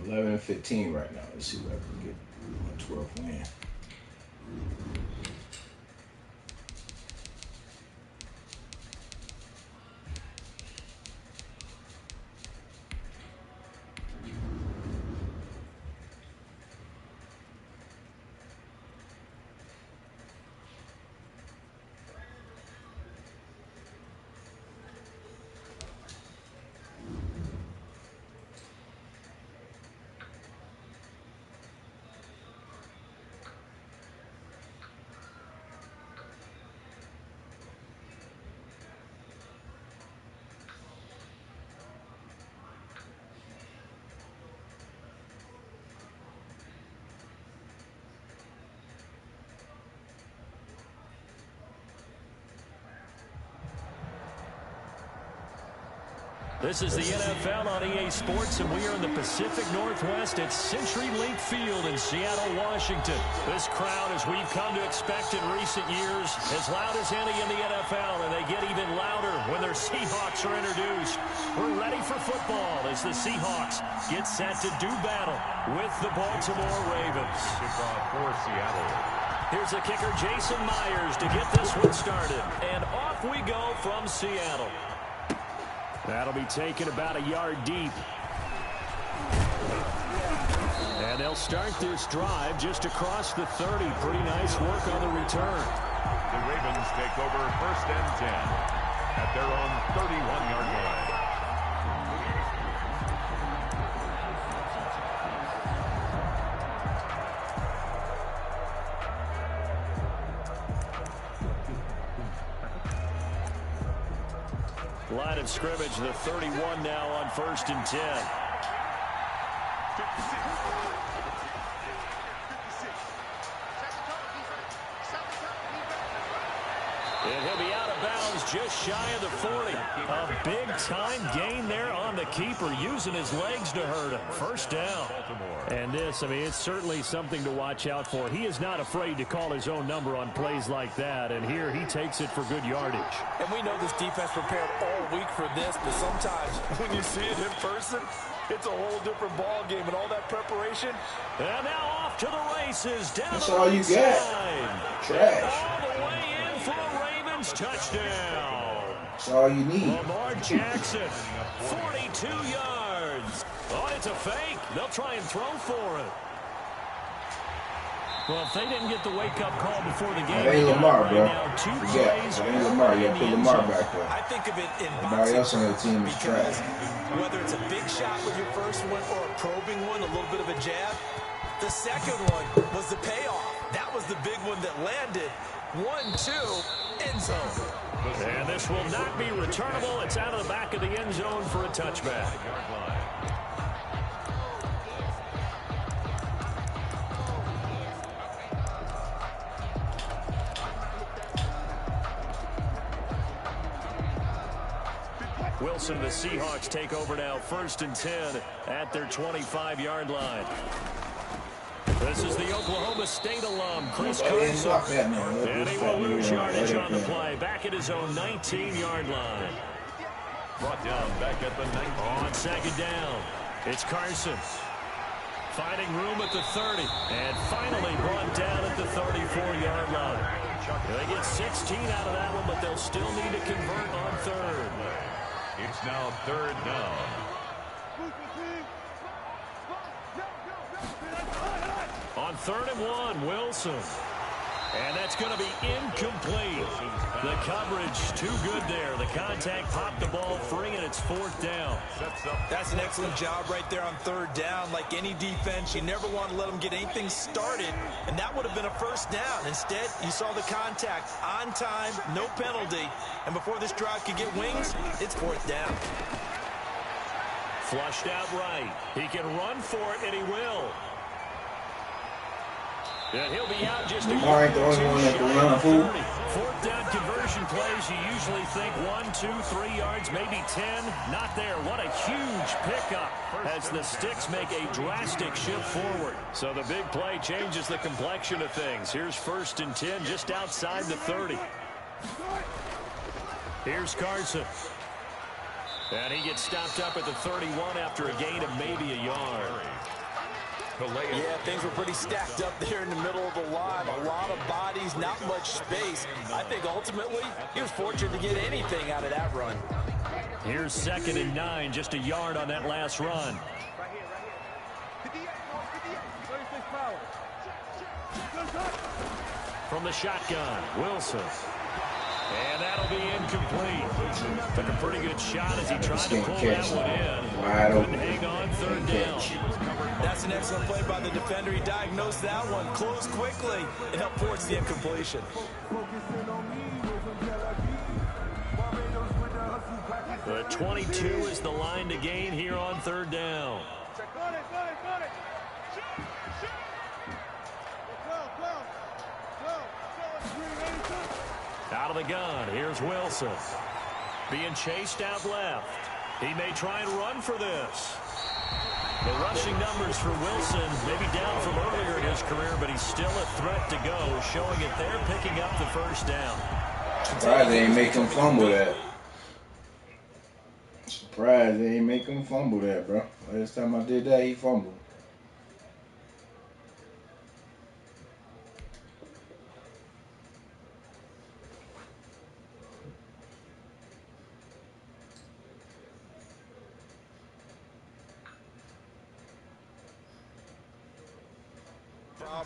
11-15 right now. Let's see what I can get my 12th win. This is the NFL on EA Sports, and we are in the Pacific Northwest at CenturyLink Field in Seattle, Washington. This crowd, as we've come to expect in recent years, as loud as any in the NFL, and they get even louder when their Seahawks are introduced. We're ready for football as the Seahawks get set to do battle with the Baltimore Ravens. Kickoff for Seattle. Here's the kicker, Jason Myers, to get this one started. And off we go from Seattle. That'll be taken about a yard deep. And they'll start this drive just across the 30. Pretty nice work on the return. The Ravens take over 1st and 10 at their own 31-yard line. Line of scrimmage, the 31 now on 1st and 10. And he'll be out of bounds just shy of the 40. A big-time gain there on the keeper, using his legs to hurt him. 1st down. And this, I mean, it's certainly something to watch out for. He is not afraid to call his own number on plays like that, and here he takes it for good yardage. And we know this defense prepared all week for this, but sometimes when you see it in person, it's a whole different ball game, and all that preparation. And now off to the races. Down That's the all you right got. side. Trash. All the way in for a Ravens touchdown. That's all you need. Lamar Jackson, 42 yards. Oh, it's a fake. They'll try and throw for it. Well, if they didn't get the wake-up call before the game, it ain't Lamar, bro. Now, two Yeah, plays it ain't Lamar. You got to put Lamar back there. I think of it in Everybody boxing else on the team is because trash. whether it's a big shot with your first one or a probing one, a little bit of a jab, the second one was the payoff. That was the big one that landed. 1-2, end zone. And this will not be returnable. It's out of the back of the end zone for a touchback. Wilson, the Seahawks take over now, 1st and 10 at their 25-yard line. This is the Oklahoma State alum, Chris Carson. And he will lose yardage on the play, back at his own 19-yard line. Brought down back at the 19. On 2nd down, it's Carson. Finding room at the 30. And finally brought down at the 34-yard line. They get 16 out of that one, but they'll still need to convert on 3rd. It's now 3rd down. On 3rd and 1, Wilson. And that's going to be incomplete. The coverage too good there. The contact popped the ball free, and it's 4th down. That's an excellent job right there on 3rd down. Like any defense, you never want to let them get anything started, and that would have been a 1st down. Instead, you saw the contact on time, no penalty, and before this drive could get wings, it's 4th down. Flushed out right. He can run for it, and he will. And he'll be out just a Lamar ain't the only one that can run, fool. 4th down conversion plays, you usually think 1, 2, 3 yards, maybe 10. Not there. What a huge pickup as the Sticks make a drastic shift forward. So the big play changes the complexion of things. Here's 1st and 10 just outside the 30. Here's Carson. And he gets stopped up at the 31 after a gain of maybe a yard. to lay it. Yeah, things were pretty stacked up there in the middle of the line. A lot of bodies, not much space. I think ultimately he was fortunate to get anything out of that run. Here's 2nd and 9, just a yard on that last run. From the shotgun, Wilson. And that'll be incomplete. Took a pretty good shot as he tried to pull that one in. Couldn't hang on 3rd down. That's an excellent play by the defender. He diagnosed that one, closed quickly, and helped force the incompletion. The 22 is the line to gain here on 3rd down. Out of the gun, here's Wilson. Being chased out left. He may try and run for this. The rushing numbers for Wilson may be down from earlier in his career, but he's still a threat to go, showing it there, picking up the 1st down. Surprised they ain't make him fumble that. Surprised they ain't make him fumble that, bro. Last time I did that, he fumbled.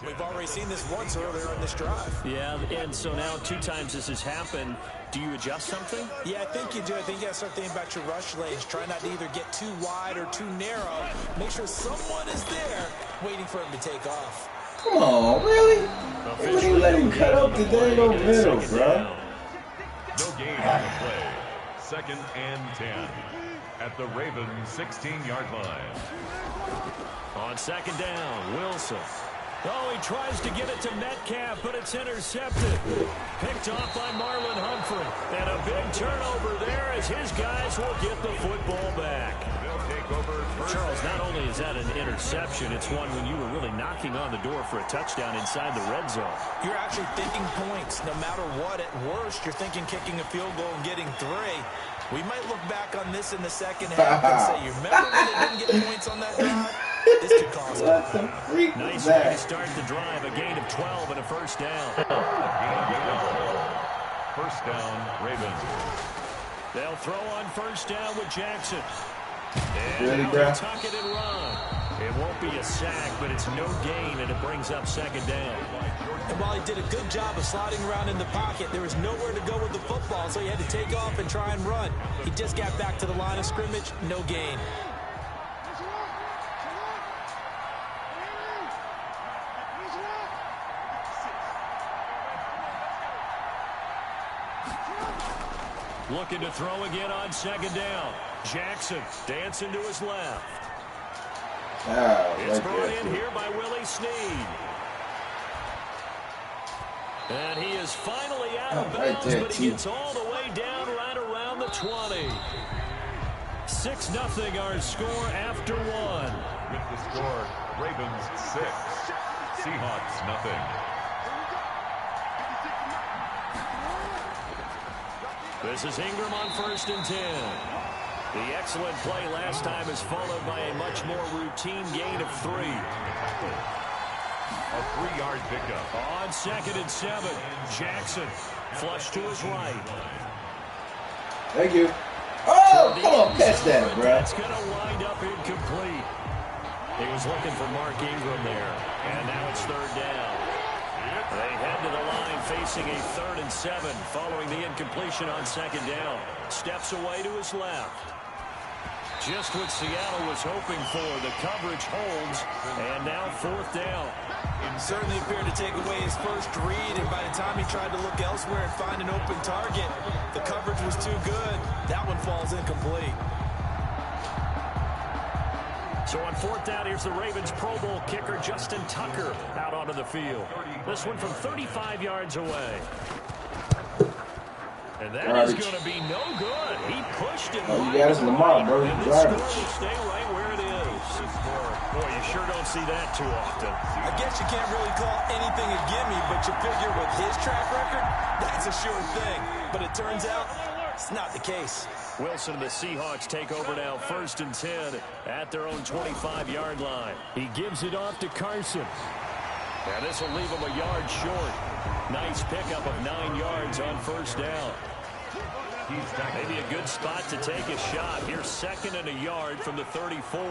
We've already seen this once earlier in this drive. Yeah, and so now 2 times this has happened. Do you adjust something? Yeah, I think you do. I think you got to start thinking about your rush lanes. Try not to either get too wide or too narrow. Make sure someone is there waiting for him to take off. Come on, really? They wouldn't let him cut up the dang old middle, bro. No gain on the play. 2nd and 10 at the Ravens 16-yard line. On 2nd down, Wilson. Oh, he tries to get it to Metcalf, but it's intercepted. Picked off by Marlon Humphrey. And a big turnover there as his guys will get the football back. They'll take over. Charles, not only is that an interception, it's one when you were really knocking on the door for a touchdown inside the red zone. You're actually thinking points no matter what. At worst, you're thinking kicking a field goal and getting 3. We might look back on this in the 2nd half and say, you remember when they didn't get points on that drive? This could cost them. Nice way to start the drive. A gain of 12 and a 1st down. 1st down, Ravens. They'll throw on 1st down with Jackson. And really, now bro? tuck it and run. It won't be a sack, but it's no gain, and it brings up 2nd down. And while he did a good job of sliding around in the pocket, there was nowhere to go with the football, so he had to take off and try and run. He just got back to the line of scrimmage, no gain. Looking to throw again on 2nd down. Jackson dancing to his left. It's brought in here by Willie Snead. And he is finally out of bounds, but he gets all the way down right around the 20. 6-0 our score after 1. With the score, Ravens 6, Seahawks nothing. This is Ingram on 1st and 10. The excellent play last time is followed by a much more routine gain of 3. A 3-yard pickup. On 2nd and 7, Jackson flush to his right. Thank you. Oh, come on, catch that, bro. That's going to wind up incomplete. He was looking for Mark Ingram there, and now it's 3rd down. They head to the line facing a 3rd and 7 following the incompletion on 2nd down. Steps away to his left. Just what Seattle was hoping for. The coverage holds, and now 4th down. Certainly appeared to take away his first read, and by the time he tried to look elsewhere and find an open target, the coverage was too good. That one falls incomplete. So on 4th down, here's the Ravens Pro Bowl kicker Justin Tucker out onto the field. This one from 35 yards away. And that is going to be no good. He pushed it. Oh, you got us Lamar, bro. And this score will stay right where it is. Boy, you sure don't see that too often. I guess you can't really call anything a gimme, but you figure with his track record, that's a sure thing. But it turns out it's not the case. Wilson and the Seahawks take over now, 1st and 10 at their own 25-yard line. He gives it off to Carson. And this will leave him a yard short. Nice pickup of 9 yards on 1st down. Maybe a good spot to take a shot. Here's 2nd and a yard from the 34.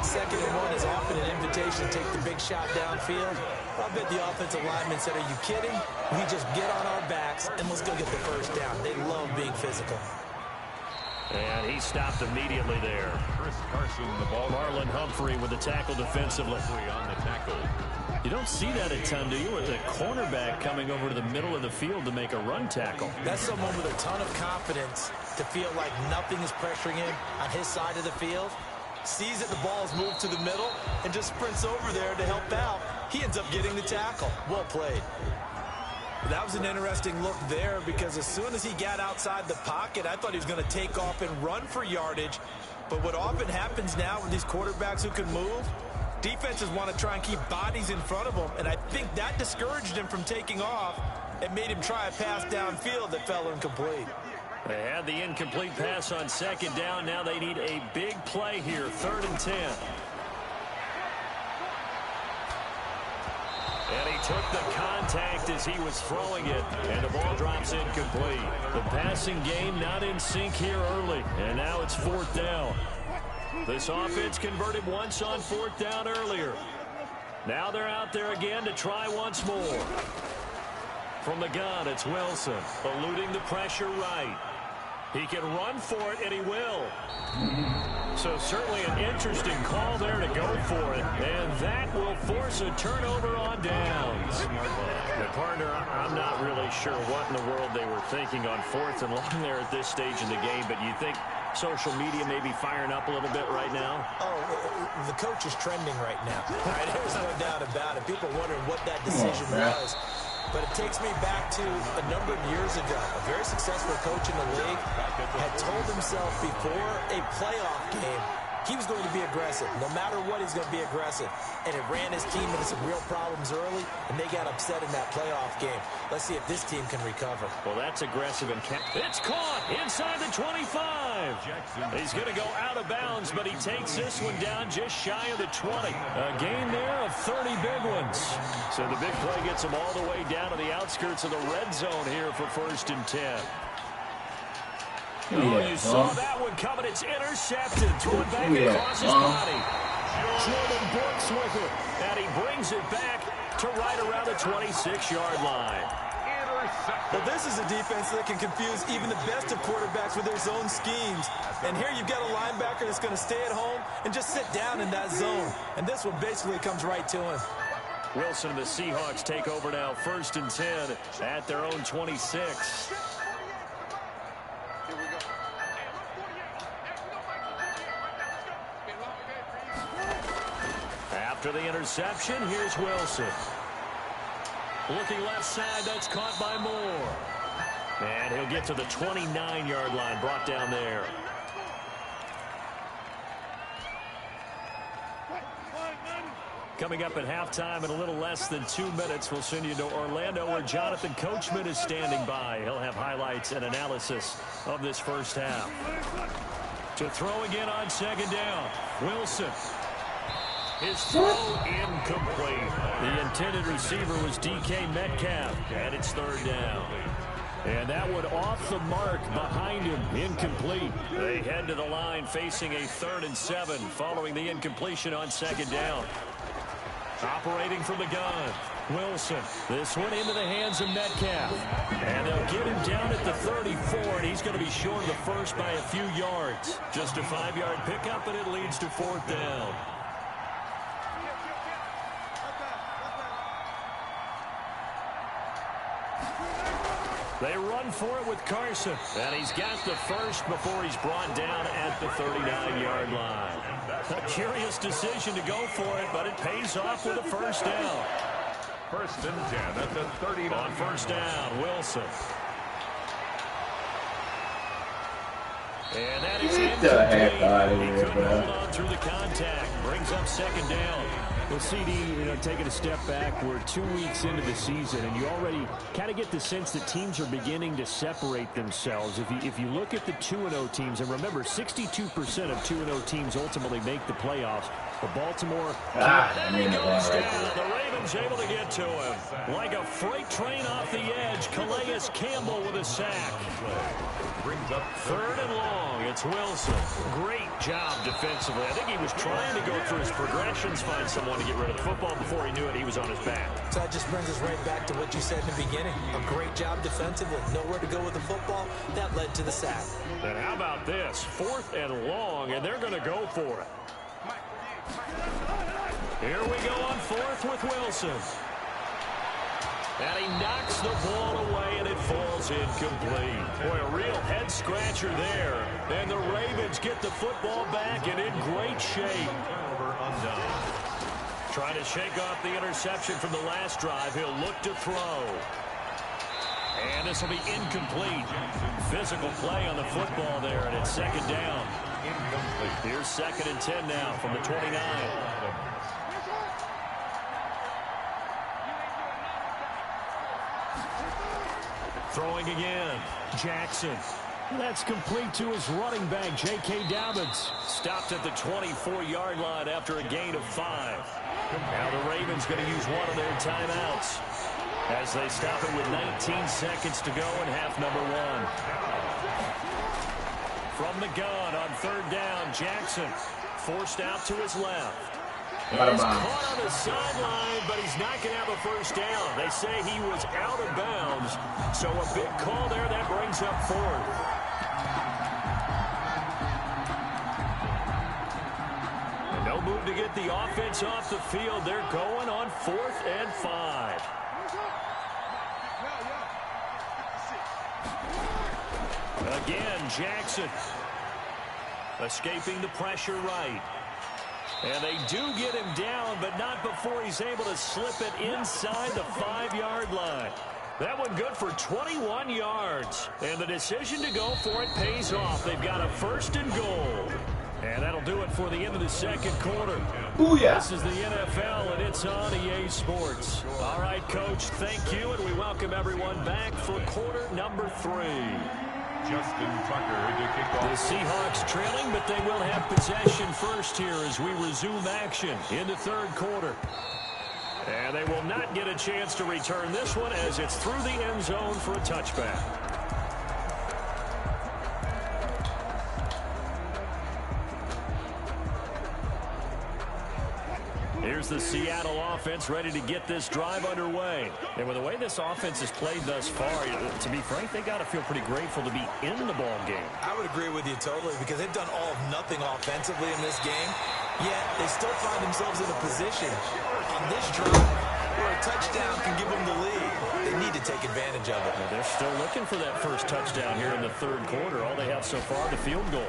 2nd and 1 is often an invitation to take the big shot downfield. I bet the offensive lineman said, are you kidding? We just get on our backs and let's go get the 1st down. They love being physical. And he stopped immediately there. Chris Carson, the ball. Marlon Humphrey with the tackle defensively. On the tackle. You don't see that a ton, do you, with a cornerback coming over to the middle of the field to make a run tackle? That's someone with a ton of confidence to feel like nothing is pressuring him on his side of the field. Sees that the ball is moved to the middle and just sprints over there to help out. He ends up getting the tackle. Well played. That was an interesting look there because as soon as he got outside the pocket, I thought he was going to take off and run for yardage. But what often happens now with these quarterbacks who can move, defenses want to try and keep bodies in front of them, and I think that discouraged him from taking off and made him try a pass downfield that fell incomplete. They had the incomplete pass on 2nd down. Now they need a big play here, 3rd and 10. And he took the contact as he was throwing it, and the ball drops incomplete. The passing game not in sync here early, and now it's 4th down. This offense converted once on 4th down earlier. Now they're out there again to try once more. From the gun, it's Wilson, eluding the pressure right. He can run for it, and he will. So certainly an interesting call there to go for it, and that will force a turnover on downs. The partner, I'm not really sure what in the world they were thinking on 4th and long there at this stage in the game, but you think social media may be firing up a little bit right now? Oh, the coach is trending right now. Right? There's no doubt about it. People wondering what that decision was. But it takes me back to a number of years ago. A very successful coach in the league had told himself before a playoff game he was going to be aggressive. No matter what, he's going to be aggressive. And it ran his team into some real problems early, and they got upset in that playoff game. Let's see if this team can recover. Well, that's aggressive. And it's caught inside the 25. He's going to go out of bounds, but he takes this one down just shy of the 20. A gain there of 30 big ones. So the big play gets him all the way down to the outskirts of the red zone here for 1st and 10. Oh, you saw that one coming. It's intercepted. Thrown back across his body. Jordan Brooks with it. And he brings it back to right around the 26-yard line. Well, this is a defense that can confuse even the best of quarterbacks with their zone schemes. And here you've got a linebacker that's going to stay at home and just sit down in that zone. And this one basically comes right to him. Wilson and the Seahawks take over now, 1st and 10 at their own 26. After the interception, here's Wilson. Looking left side, that's caught by Moore. And he'll get to the 29-yard line, brought down there. Coming up at halftime in a little less than 2 minutes, we'll send you to Orlando where Jonathan Coachman is standing by. He'll have highlights and analysis of this first half. To throw again on 2nd down, Wilson. His throw incomplete. The intended receiver was DK Metcalf, and it's 3rd down. And that one off the mark behind him, incomplete. They head to the line facing a 3rd and 7 following the incompletion on 2nd down. Operating from the gun, Wilson. This one into the hands of Metcalf. And they'll get him down at the 34, and he's going to be short of the first by a few yards. Just a 5-yard pickup, and it leads to 4th down. They run for it with Carson, and he's got the first before he's brought down at the 39-yard line. A curious decision to go for it, but it pays off with a 1st down. 1st and 10 at the 39. On 1st down, Wilson. And that is Get the heck out of incomplete. He here, couldn't bro. hold on through the contact. Brings up second down. Well, CD, taking a step back, we're 2 weeks into the season, and you already kind of get the sense that teams are beginning to separate themselves. If you look at the 2-0 teams, and remember, 62% of 2-0 teams ultimately make the playoffs. But Baltimore, I mean, goes right down. there. The Ravens able to get to him. Like a freight train off the edge, Calais Campbell with a sack. Brings up Third and long. It's Wilson. Great job defensively. I think he was trying to go through his progressions, find someone to get rid of the football. Before he knew it, he was on his back. So that just brings us right back to what you said in the beginning. A great job defensively. Nowhere to go with the football. That led to the sack. And how about this? 4th and long, and they're going to go for it. Here we go on 4th with Wilson. And he knocks the ball away, and it falls incomplete. Boy, a real head-scratcher there. And the Ravens get the football back and in great shape. Trying to shake off the interception from the last drive. He'll look to throw. And this will be incomplete. Physical play on the football there, and it's second down. Here's 2nd and 10 now from the 29. Throwing again. Jackson. That's complete to his running back, J.K. Dobbins. Stopped at the 24-yard line after a gain of 5. Now the Ravens going to use one of their timeouts as they stop it with 19 seconds to go in half number 1. From the gun on 3rd down, Jackson forced out to his left. He's caught on the sideline, but he's not going to have a first down. They say he was out of bounds, so a big call there that brings up 4th. And no move to get the offense off the field. They're going on 4th and 5. Again, Jackson escaping the pressure right. And they do get him down, but not before he's able to slip it inside the 5-yard line. That one good for 21 yards. And the decision to go for it pays off. They've got a 1st and goal. And that'll do it for the end of the second quarter. Booyah. This is the NFL, and it's on EA Sports. All right, Coach, thank you, and we welcome everyone back for quarter number 3. Justin Tucker to kick The off. Seahawks trailing, but they will have possession first here as we resume action in the 3rd quarter. And they will not get a chance to return this one as it's through the end zone for a touchback. Here's the Seattle offense ready to get this drive underway. And with the way this offense has played thus far, to be frank, they got to feel pretty grateful to be in the ball game. I would agree with you totally because they've done all of nothing offensively in this game, yet they still find themselves in a position on this drive where a touchdown can give them the lead. They need to take advantage of it. Well, they're still looking for that first touchdown here in the 3rd quarter. All they have so far, the field goal.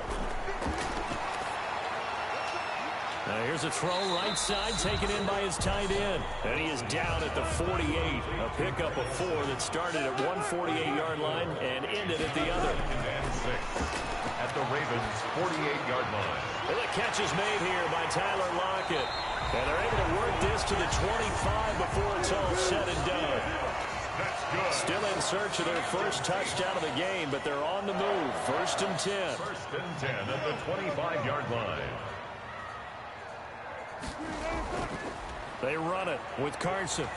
Now here's a throw right side taken in by his tight end. And he is down at the 48. A pickup of 4 that started at 148-yard line and ended at the other. And 6 at the Ravens' 48-yard line. And the catch is made here by Tyler Lockett. And they're able to work this to the 25 before it's all said and done. That's good. Still in search of their first touchdown of the game, but they're on the move. 1st and 10. 1st and 10 at the 25-yard line. They run it with Carson.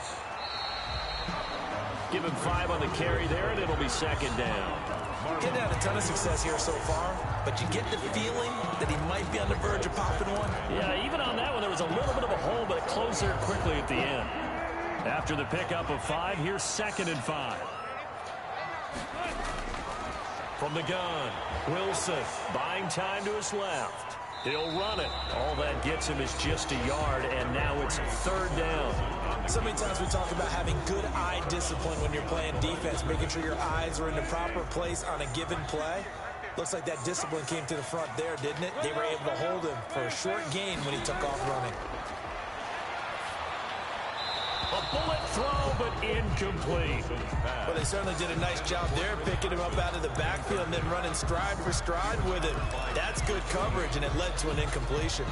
Give him 5 on the carry there, and it'll be 2nd down. Getting had a ton of success here so far, but you get the feeling that he might be on the verge of popping one. Yeah, even on that one, there was a little bit of a hole, but it closed there quickly at the end. After the pickup of 5, here's 2nd and 5. From the gun, Wilson buying time to his left. He'll run it. All that gets him is just a yard, and now it's 3rd down. So many times we talk about having good eye discipline when you're playing defense, making sure your eyes are in the proper place on a given play. Looks like that discipline came to the front there, didn't it? They were able to hold him for a short gain when he took off running. A bullet throw, but incomplete. Well, they certainly did a nice job there, picking him up out of the backfield and then running stride for stride with it. That's good coverage, and it led to an incompletion.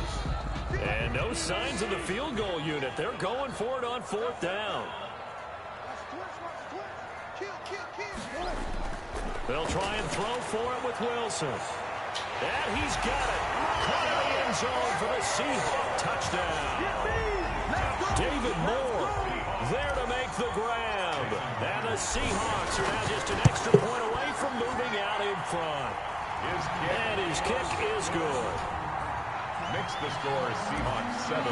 And no signs of the field goal unit. They're going for it on 4th down. They'll try and throw for it with Wilson. And he's got it. Caught in the end zone for the Seahawks touchdown. David Moore there to make the grab. And the Seahawks are now just an extra point away from moving out in front. And his kick is good. Makes the score Seahawks 7,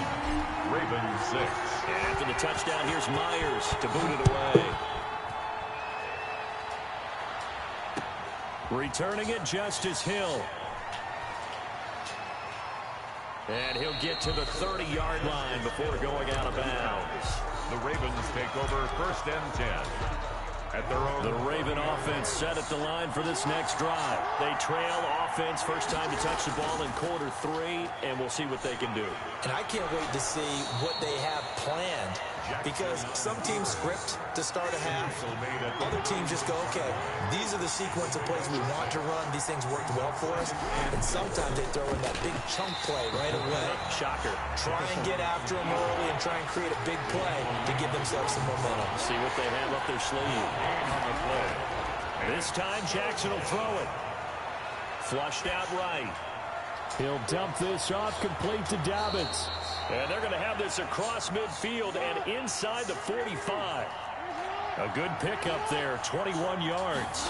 Ravens 6. After the touchdown, here's Myers to boot it away. Returning it, Justice Hill. And he'll get to the 30-yard line before going out of bounds. The Ravens take over 1st and 10. At their own. The Raven offense set at the line for this next drive. They trail offense, first time to touch the ball in quarter 3, and we'll see what they can do. And I can't wait to see what they have planned, because some teams script to start a half. Other teams just go, okay, these are the sequence of plays we want to run. These things worked well for us. And sometimes they throw in that big chunk play right away. Shocker. Try and get after them early and try and create a big play to give themselves some momentum. See what they have up their sleeve. On the play. This time, Jackson will throw it. Flushed out right. He'll dump this off, complete to Dobbins. And they're going to have this across midfield and inside the 45. A good pickup there, 21 yards.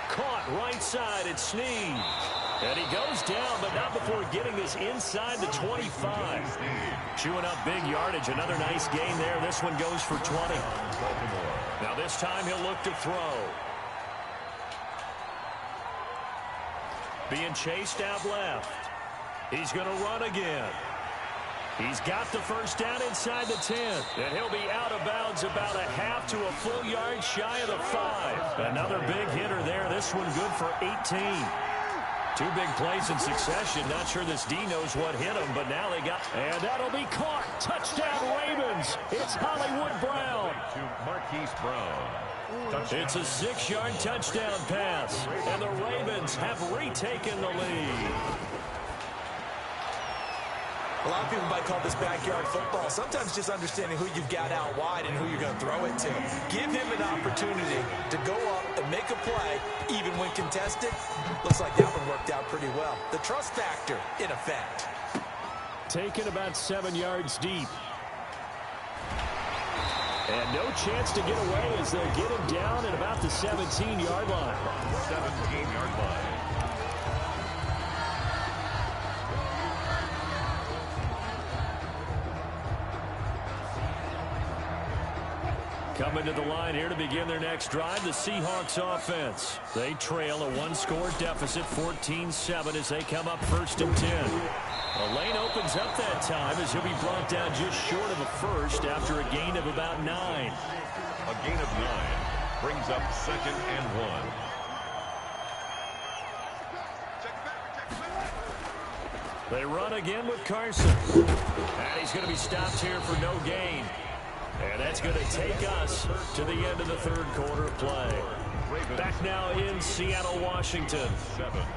Caught right side, it's Snead. And he goes down, but not before getting this inside the 25. Chewing up big yardage, another nice gain there. This one goes for 20. Now this time he'll look to throw. Being chased out left. He's going to run again. He's got the first down inside the 10. And he'll be out of bounds about a half to a full yard shy of the 5. Another big hitter there. This one good for 18. 2 big plays in succession. Not sure this D knows what hit him, but now they got... And that'll be caught. Touchdown Ravens. It's Hollywood Brown. To Marquise Brown. Touchdown. It's a 6-yard touchdown pass. And the Ravens have retaken the lead. A lot of people might call this backyard football. Sometimes just understanding who you've got out wide and who you're going to throw it to. Give him an opportunity to go up and make a play, even when contested. Looks like that one worked out pretty well. The trust factor, in effect. Taken about 7 yards deep. And no chance to get away as they'll get him down at about the 17-yard line. 17-yard line. Coming to the line here to begin their next drive, the Seahawks offense. They trail a 1-score deficit, 14-7, as they come up 1st and 10. A lane opens up that time as he'll be brought down just short of a first after a gain of about 9. A gain of 9 brings up 2nd and 1. They run again with Carson. And he's going to be stopped here for no gain. And that's going to take us to the end of the 3rd quarter play. Back now in Seattle, Washington.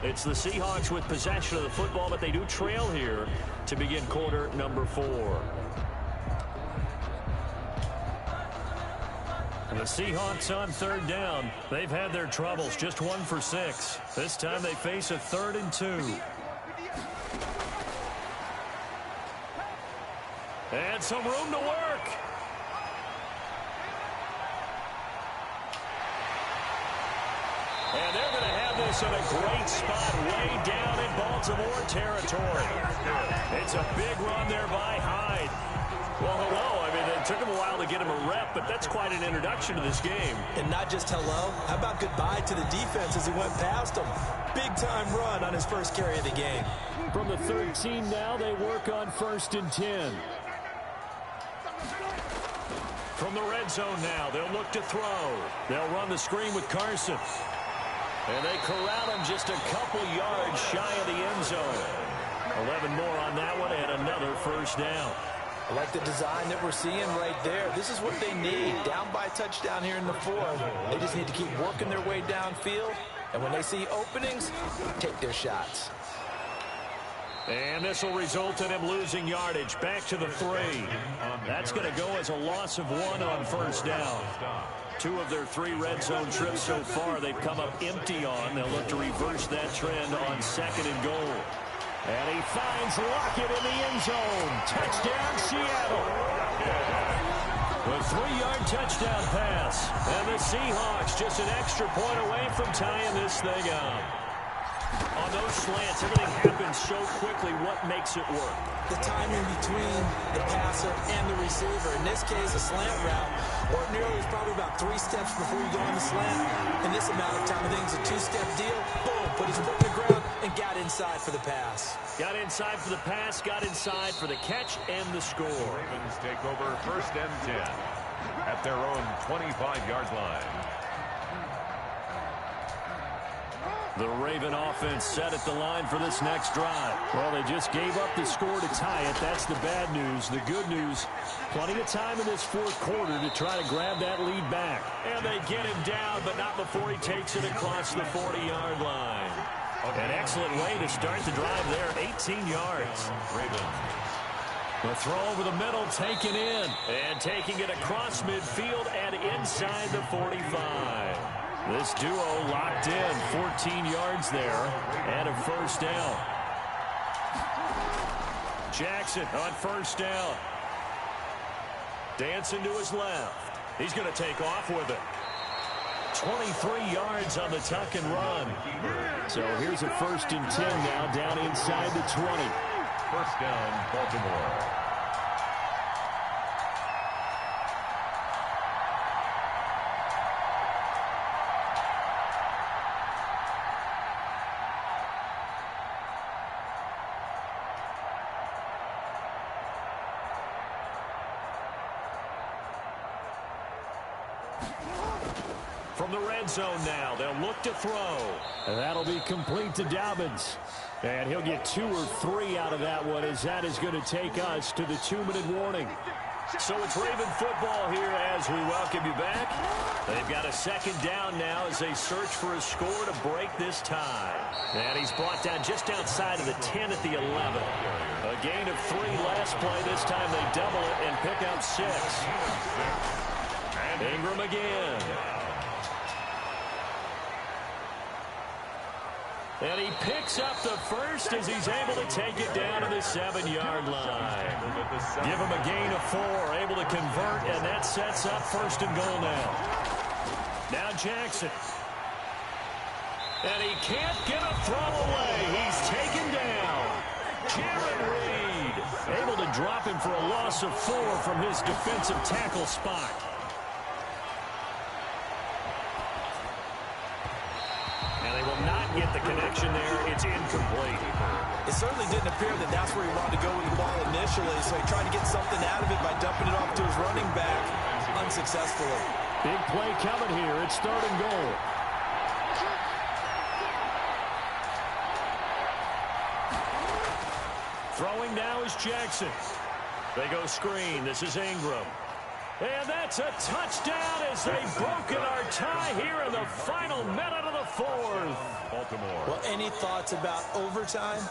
It's the Seahawks with possession of the football, but they do trail here to begin quarter number 4. And the Seahawks on 3rd down. They've had their troubles, just 1 for 6. This time they face a 3rd and 2. And some room to work. And they're going to have this in a great spot way down in Baltimore territory. It's a big run there by Hyde. Well, hello. I mean, it took him a while to get him a rep, but that's quite an introduction to this game. And not just hello. How about goodbye to the defense as he went past him? Big-time run on his first carry of the game. From the 13 now, they work on 1st and 10. From the red zone now, they'll look to throw. They'll run the screen with Carson. And they corral him just a couple yards shy of the end zone. 11 more on that one and another first down. I like the design that we're seeing right there. This is what they need. Down by a touchdown here in the fourth. They just need to keep working their way downfield. And when they see openings, take their shots. And this will result in him losing yardage. Back to the 3. That's going to go as a loss of 1 on first down. 2 of their 3 red zone trips so far they've come up empty on. They'll look to reverse that trend on 2nd and goal. And he finds Lockett in the end zone. Touchdown, Seattle. A 3-yard touchdown pass. And the Seahawks just an extra point away from tying this thing up. On those slants, everything happens so quickly. What makes it work? The timing between the passer and the receiver. In this case, a slant route. Ordinarily, it's probably about 3 steps before you go on the slant. In this amount of time, I think it's a 2-step deal. Boom, put his foot in the ground and got inside for the pass. Got inside for the pass, got inside for the catch and the score. Ravens take over 1st and 10 at their own 25-yard line. The Raven offense set at the line for this next drive. Well, they just gave up the score to tie it. That's the bad news. The good news, plenty of time in this 4th quarter to try to grab that lead back. And they get him down, but not before he takes it across the 40-yard line. An excellent way to start the drive there, 18 yards. Ravens. The throw over the middle, taken in. And taking it across midfield and inside the 45. This duo locked in, 14 yards there, and a first down. Jackson on first down. Dancing to his left. He's going to take off with it. 23 yards on the tuck and run. So here's a 1st and 10 now, down inside the 20. First down, Baltimore. From the red zone now, they'll look to throw. And that'll be complete to Dobbins. And he'll get 2 or 3 out of that one, as that is going to take us to the 2-minute warning. So it's Raven football here as we welcome you back. They've got a 2nd down now as they search for a score to break this tie. And he's brought down just outside of the 10 at the 11. A gain of 3 last play. This time they double it and pick up 6. Ingram again. And he picks up the first as he's able to take it down to the 7-yard line. Give him a gain of 4, able to convert, and that sets up 1st and goal now. Now Jackson. And he can't get a throw away. He's taken down. Jaron Reed able to drop him for a loss of 4 from his defensive tackle spot. Get the connection there. It's incomplete. It certainly didn't appear that that's where he wanted to go with the ball initially, so he tried to get something out of it by dumping it off to his running back unsuccessfully. Big play coming here. It's 3rd and goal. Throwing now is Jackson. They go screen. This is Ingram. And that's a touchdown as they've broken our tie here in the final minute of the 4th. Baltimore. Well, any thoughts about overtime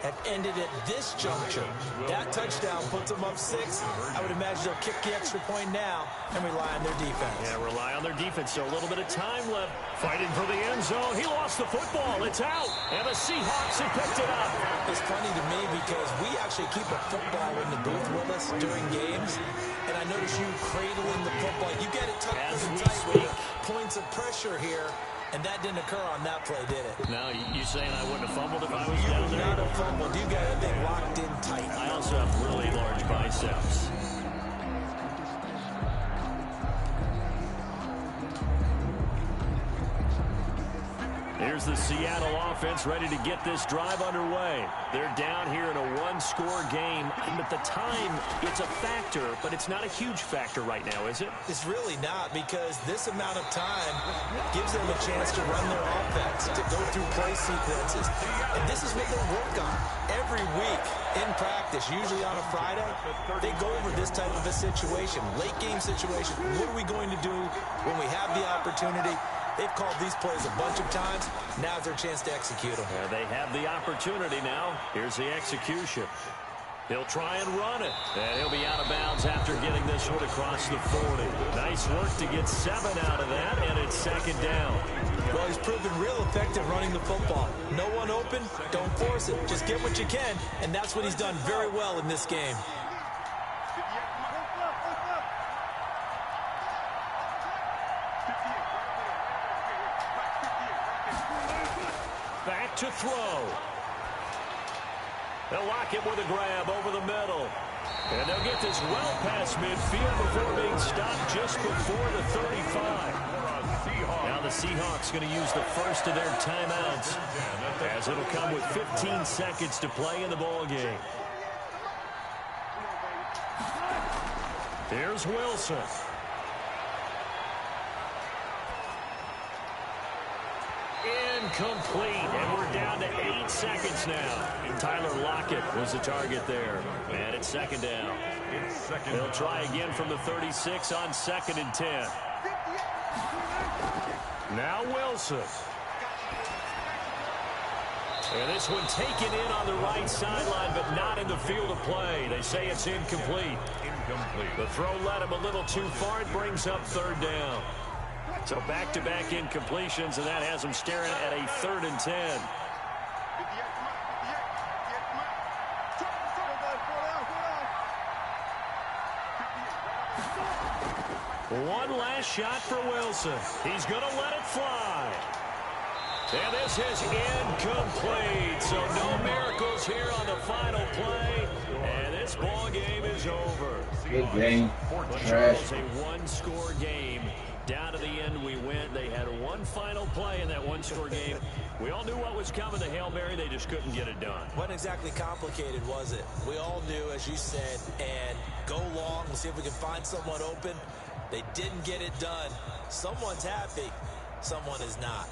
have ended at this juncture. That touchdown puts them up 6. I would imagine they'll kick the extra point now and rely on their defense. Yeah, rely on their defense. So a little bit of time left. Fighting for the end zone. He lost the football. It's out. And the Seahawks have picked it up. It's funny to me because we actually keep a football in the booth with us during games. And I notice you cradling the football. You get it tucked and tight with points of pressure here. And that didn't occur on that play, did it? No, you saying I wouldn't have fumbled if I was down there? You would not have fumbled. You got everything locked in tight. I also have really large biceps. Here's the Seattle offense ready to get this drive underway. They're down here in a one-score game. At the time, it's a factor, but it's not a huge factor right now, is it? It's really not, because this amount of time gives them a chance to run their offense, to go through play sequences. And this is what they work on every week in practice, usually on a Friday. They go over this type of a situation, late game situation. What are we going to do when we have the opportunity? They've called these plays a bunch of times. Now's their chance to execute them. They have the opportunity now. Here's the execution. He'll try and run it. And he'll be out of bounds after getting this one across the 40. Nice work to get 7 out of that, and it's second down. Well, he's proven real effective running the football. No one open, don't force it. Just get what you can, and that's what he's done very well in this game. Back to throw. They'll lock it with a grab over the middle. And they'll get this well past midfield before being stopped just before the 35. Now the Seahawks going to use the first of their timeouts, as it'll come with 15 seconds to play in the ball game. Here's Wilson. Incomplete, and we're down to 8 seconds now. Tyler Lockett was the target there, and it's second down. They'll try again from the 36 on 2nd and 10. Now Wilson. And this one taken in on the right sideline, but not in the field of play. They say it's incomplete. The throw led him a little too far. It brings up 3rd down. So back-to-back incompletions, and that has them staring at a 3rd and 10. One last shot for Wilson. He's going to let it fly. And this is incomplete. So no miracles here on the final play. And this ball game is over. Good game. Trash. It was a one-score game. Down to the end we went. They had one final play in that one-score game. We all knew what was coming. The Hail Mary, they just couldn't get it done. Wasn't exactly complicated, was it? We all knew, as you said, and go long. We'll see if we can find someone open. They didn't get it done. Someone's happy. Someone is not.